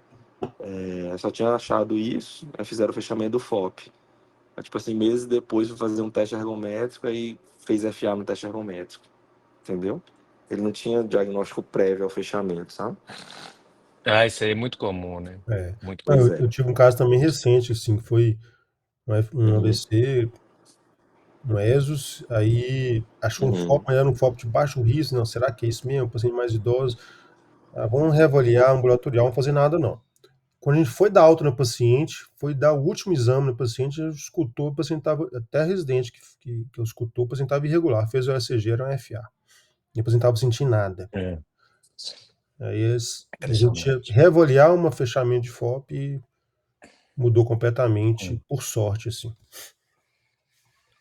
Só tinha achado isso, aí fizeram o fechamento do FOP. Aí, tipo assim, meses depois foi fazer um teste ergométrico, aí fez FA no teste ergométrico, entendeu? Ele não tinha diagnóstico prévio ao fechamento, sabe? Isso aí é muito comum, né? É. Muito Não, Pois comum. eu é. tive um caso também recente, assim, que foi um Uhum, AVC, um ESUS, aí achou um uhum, FOP, mas era um FOP de baixo risco. Não, será que é isso mesmo? Paciente mais idoso. Vamos reavaliar ambulatorial, não fazer nada, não. Quando a gente foi dar alta no paciente, foi dar o último exame no paciente, a gente escutou, o paciente estava, até residente que eu escutou, o paciente estava irregular, fez o ECG, era um FA. E o paciente não estava sentindo nada. É, Aí a gente ia impressionante. reavaliar um fechamento de FOP e mudou completamente, por sorte, assim.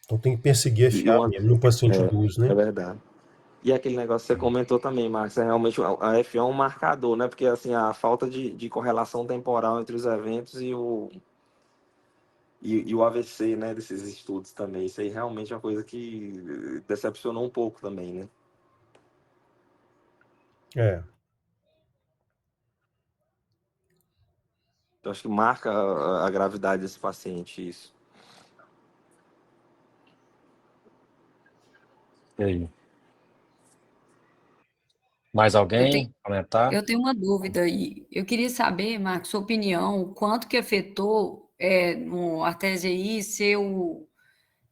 Então tem que perseguir E FA uma, mesmo, no paciente idoso, é né? verdade. E aquele negócio que você comentou também, Marcos, realmente a F1 é um marcador, né? Porque assim, a falta de correlação temporal entre os eventos e o AVC, né? Desses estudos também. Isso aí realmente é uma coisa que decepcionou um pouco também, né? É. Eu acho que marca a gravidade desse paciente, isso. E aí? Mais Eu tenho, alguém comentar? eu tenho uma dúvida aí. Eu queria saber, Marcos, sua opinião, o quanto que afetou no Artésia I ser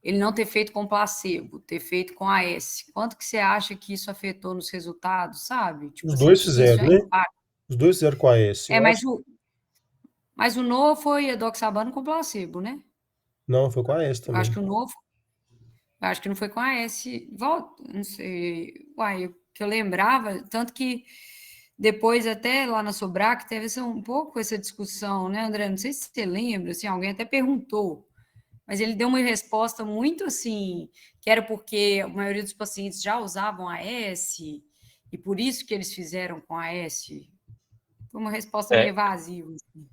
ele não ter feito com placebo, ter feito com AS, quanto que você acha que isso afetou nos resultados, sabe? Tipo Os assim, dois que isso fizeram, já né? impacta. Os dois fizeram com a S. Eu Mas acho. o Noah foi edoxabano com placebo, né? Não, foi com a S Eu acho também. que o Noah, eu acho que não foi com a S. Volta, não sei. Uai, que eu lembrava, tanto que depois até lá na Sobrac teve um pouco essa discussão, né, André? Não sei se você lembra, assim, alguém até perguntou, mas ele deu uma resposta muito assim, que era porque a maioria dos pacientes já usavam AS e por isso que eles fizeram com AS. Foi uma resposta meio É, evasiva. Assim.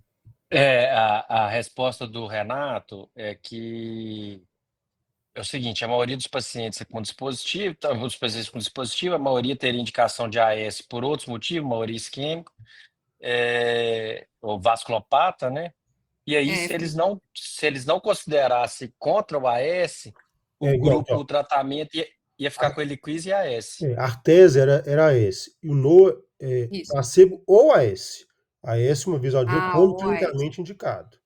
a resposta do Renato é que é o seguinte, a maioria dos pacientes com dispositivo, os pacientes com dispositivo, a maioria teria indicação de AS por outros motivos, maioria isquêmico, ou vasculopata, né? E aí, se eles não considerassem contra o AS, o Não, grupo, então, o tratamento ia ficar com Eliquis e AS. a Artesia era AS. E o Noah é Isso. placebo ou AS. AS, uma vez ao dia, como Ou AS. clinicamente indicado.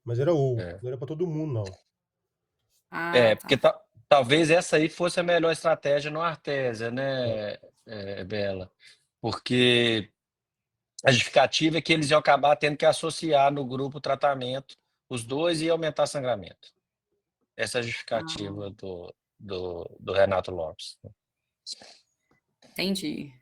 Mas era ou, É. não era para todo mundo, não. Porque talvez essa aí fosse a melhor estratégia no Artesia, né, Bela? Porque a justificativa é que eles iam acabar tendo que associar no grupo o tratamento, os dois, e aumentar sangramento. Essa é a justificativa do Renato Lopes. Entendi.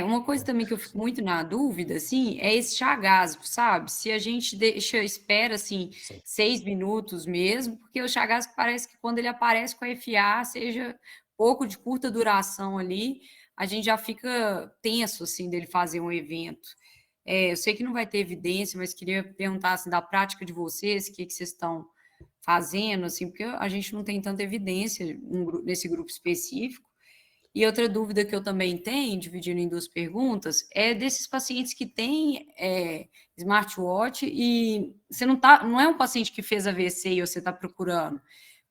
Uma coisa também que eu fico muito na dúvida, assim, é esse chá gásico, sabe? Se a gente espera, assim, 6 minutos mesmo, porque o chá gásico parece que quando ele aparece com a FA, seja pouco de curta duração ali, a gente já fica tenso, assim, dele fazer um evento. Eu sei que não vai ter evidência, mas queria perguntar, assim, da prática de vocês, o que vocês estão fazendo, assim, porque a gente não tem tanta evidência nesse grupo específico. E outra dúvida que eu também tenho, dividindo em duas perguntas, é desses pacientes que têm smartwatch e você não é um paciente que fez AVC e você está procurando,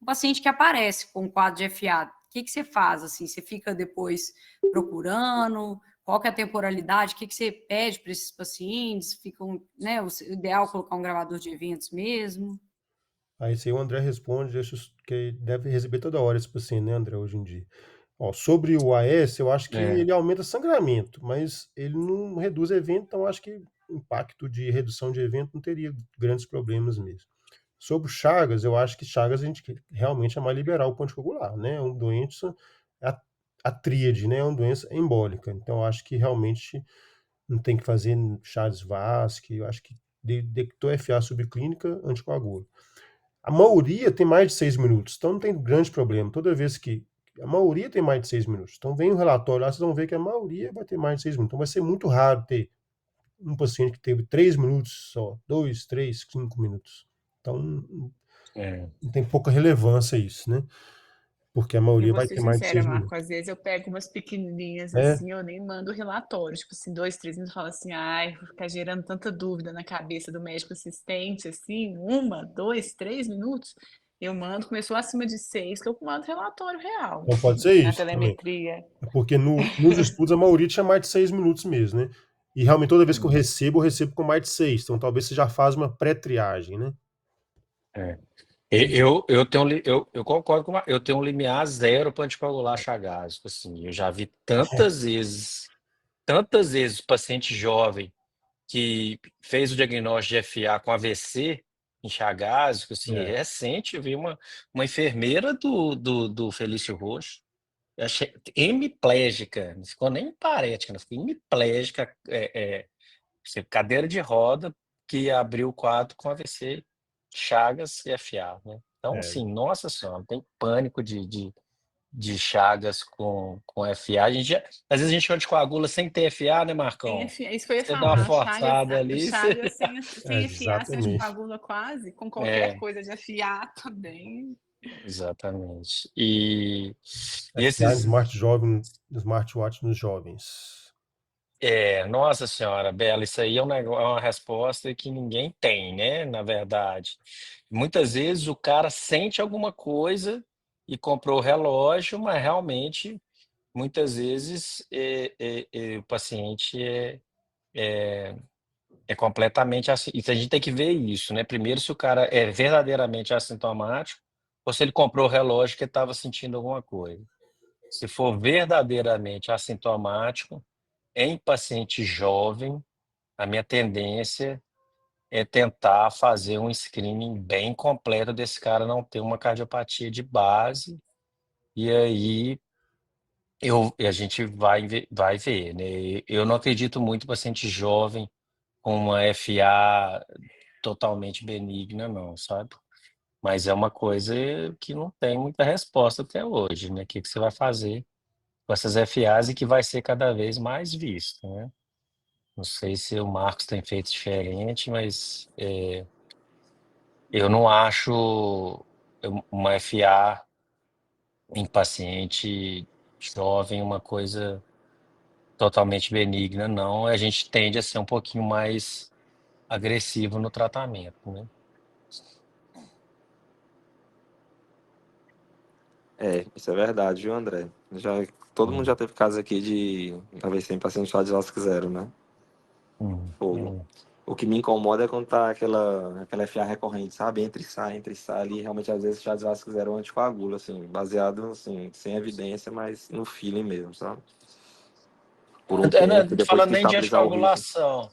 um paciente que aparece com um quadro de FA. O que você faz? Assim, você fica depois procurando? Qual que é a temporalidade? O que você pede para esses pacientes? Né, o ideal é colocar um gravador de eventos mesmo? Aí o André responde, que deve receber toda hora esse paciente, né, André, hoje em dia. Sobre o AS, eu acho que ele aumenta sangramento, mas ele não reduz evento, então eu acho que o impacto de redução de evento não teria grandes problemas mesmo. Sobre o Chagas, eu acho que Chagas a gente realmente é mais liberal o ponticoagular, né? É uma doença, a tríade, né? É uma doença embólica. Então eu acho que realmente não tem que fazer Chagas Vasque, eu acho que detectou FA subclínica, anticoagula. A maioria tem mais de 6 minutos, então não tem grande problema. Toda vez que a maioria tem mais de 6 minutos. Então vem o relatório lá, vocês vão ver que a maioria vai ter mais de 6 minutos. Então vai ser muito raro ter um paciente que teve 3 minutos só, 2, 3, 5 minutos. Então tem pouca relevância isso, né? Porque a Eu maioria vou vai ser ter mais de 6 sincera, Marco, minutos. às vezes eu pego umas pequenininhas assim, eu nem mando relatório, tipo assim, 2, 3 minutos, eu falo assim, ai, vou ficar gerando tanta dúvida na cabeça do médico assistente, assim, 1, 2, 3 minutos, eu mando, começou acima de 6, que eu mando relatório real, Então pode assim, ser na isso também. telemetria. Porque nos estudos a maioria tinha mais de 6 minutos mesmo, né? E realmente toda vez que eu recebo com mais de 6. Então talvez você já faz uma pré-triagem, né? Eu concordo eu tenho um limiar zero para anticoagular chagásico, assim, eu já vi tantas vezes paciente jovem que fez o diagnóstico de FA com AVC em chagásico, assim, recente, eu vi uma enfermeira do Felício Roxo, eu achei hemiplégica, não ficou nem parética, não ficou hemiplégica, cadeira de roda, que abriu o quadro com AVC, Chagas e FA, né? Então, assim, nossa senhora, tem pânico de Chagas com FA. Às vezes a gente anticoagula sem ter FA, né, Marcão? Isso que eu ia Você dá uma falar, forçada ali. Chagas sem FA, você Exatamente. anticoagula quase, com qualquer coisa de FA também. Exatamente. E esses smartwatch nos jovens. Nossa senhora, Bela, isso aí é uma resposta que ninguém tem, né? Na verdade. Muitas vezes o cara sente alguma coisa e comprou o relógio, mas realmente, muitas vezes, o paciente é completamente assim. A gente tem que ver isso, né? Primeiro, se o cara é verdadeiramente assintomático, ou se ele comprou o relógio que estava sentindo alguma coisa. Se for verdadeiramente assintomático, em paciente jovem, a minha tendência é tentar fazer um screening bem completo desse cara não ter uma cardiopatia de base, e aí a gente vai ver, né? Eu não acredito muito em paciente jovem com uma FA totalmente benigna, não, sabe? Mas é uma coisa que não tem muita resposta até hoje, né? O que você vai fazer com essas FAs e que vai ser cada vez mais visto, né? Não sei se o Marcos tem feito diferente, mas eu não acho uma FA em paciente jovem uma coisa totalmente benigna, não. A gente tende a ser um pouquinho mais agressivo no tratamento, né? Isso é verdade, viu, André? Todo mundo já teve caso aqui de talvez sem paciente Chadilask 0, né? Fogo. O que me incomoda é quando tá aquela FA recorrente, sabe? Entra e sai ali. Realmente, às vezes, Chadilask 0 é um anticoagula, assim, baseado, assim, sem evidência, mas no feeling mesmo, sabe? Por um Eu não tempo, tô depois falando que nem de estabilizar o ritmo. anticoagulação.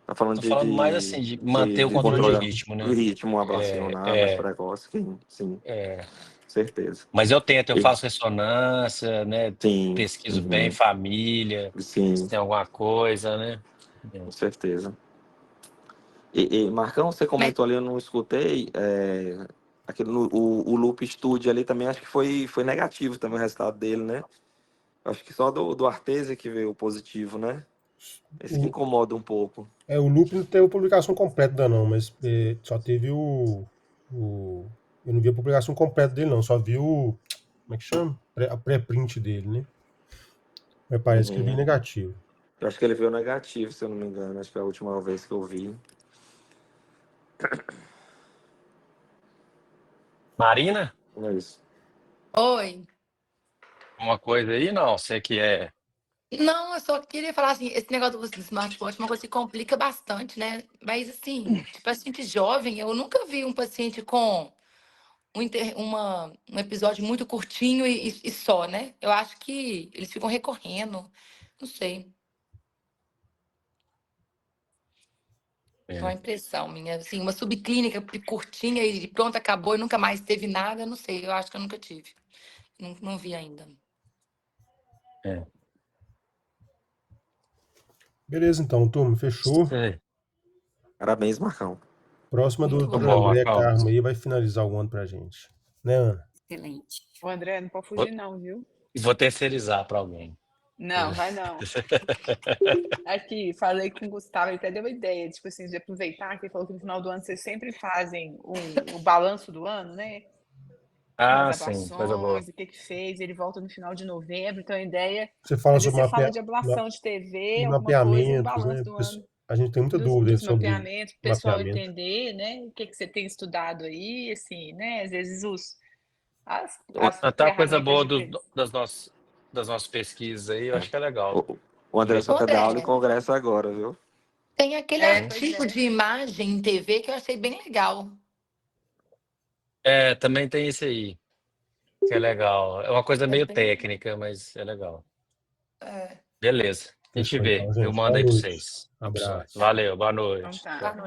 Tá falando Tô falando mais assim, de manter o de controle de controlar ritmo, o né? ritmo, uma abracionar mais precoce, sim, certeza. Mas eu faço ressonância, né? Sim, Pesquiso bem família, sim, se tem alguma coisa, né? com certeza. Marcão, você comentou ali, eu não escutei, o Loop Studio ali também, acho que foi negativo também o resultado dele, né? Acho que só do Artesia que veio positivo, né? Esse que incomoda um pouco. O Loop não teve publicação completa ainda não, mas só teve eu não vi a publicação completa dele não, só vi como é que chama? A pré-print dele, né? Mas parece que ele veio negativo. Eu acho que ele veio negativo, se eu não me engano. Acho que foi a última vez que eu vi. Marina? É isso. Oi. Uma coisa aí? Não, você que é... Não, eu só queria falar assim, esse negócio do smartwatch é uma coisa que complica bastante, né? Mas assim, de paciente jovem, eu nunca vi um paciente com um episódio muito curtinho e só, né? Eu acho que eles ficam recorrendo, não sei. É uma impressão minha. Assim, uma subclínica curtinha e pronto, acabou e nunca mais teve nada, não sei. Eu acho que eu nunca tive. Não vi ainda. Beleza, então, turma, fechou. Parabéns, Marcão. Próxima do Muito Dr. bom. André Carmo aí vai finalizar o ano pra gente. Né, Ana? Excelente. O André, não pode fugir não, viu? Vou terceirizar para alguém. Não, vai não. Aqui, falei com o Gustavo, ele até deu uma ideia, tipo assim, de aproveitar, que ele falou que no final do ano vocês sempre fazem o balanço do ano, né? Ah, As sim, coisa boa. ablações, o que fez, ele volta no final de novembro, então a ideia... Você fala Às vezes sobre você fala de ablação de TV, alguma coisa, e um mapeamentos, balanço né? do ano. A gente tem muita dúvida Dos sobre mapeamentos, o pessoal mapeamento. entender, né? O que você tem estudado aí, assim, né? Às vezes as Até a coisa boa ferramentas das nossas pesquisas aí, eu acho que é legal. O André só quer dar aula em André, congresso agora, viu? tem aquele pois artigo é. de imagem em TV que eu achei bem legal. Também tem esse aí, que é legal. É uma coisa meio técnica, mas é legal. Beleza. A gente Fechou, vê. então, gente. Eu mando Boa aí para noite. vocês. Abraço. Valeu, boa Então noite. tá. Tchau.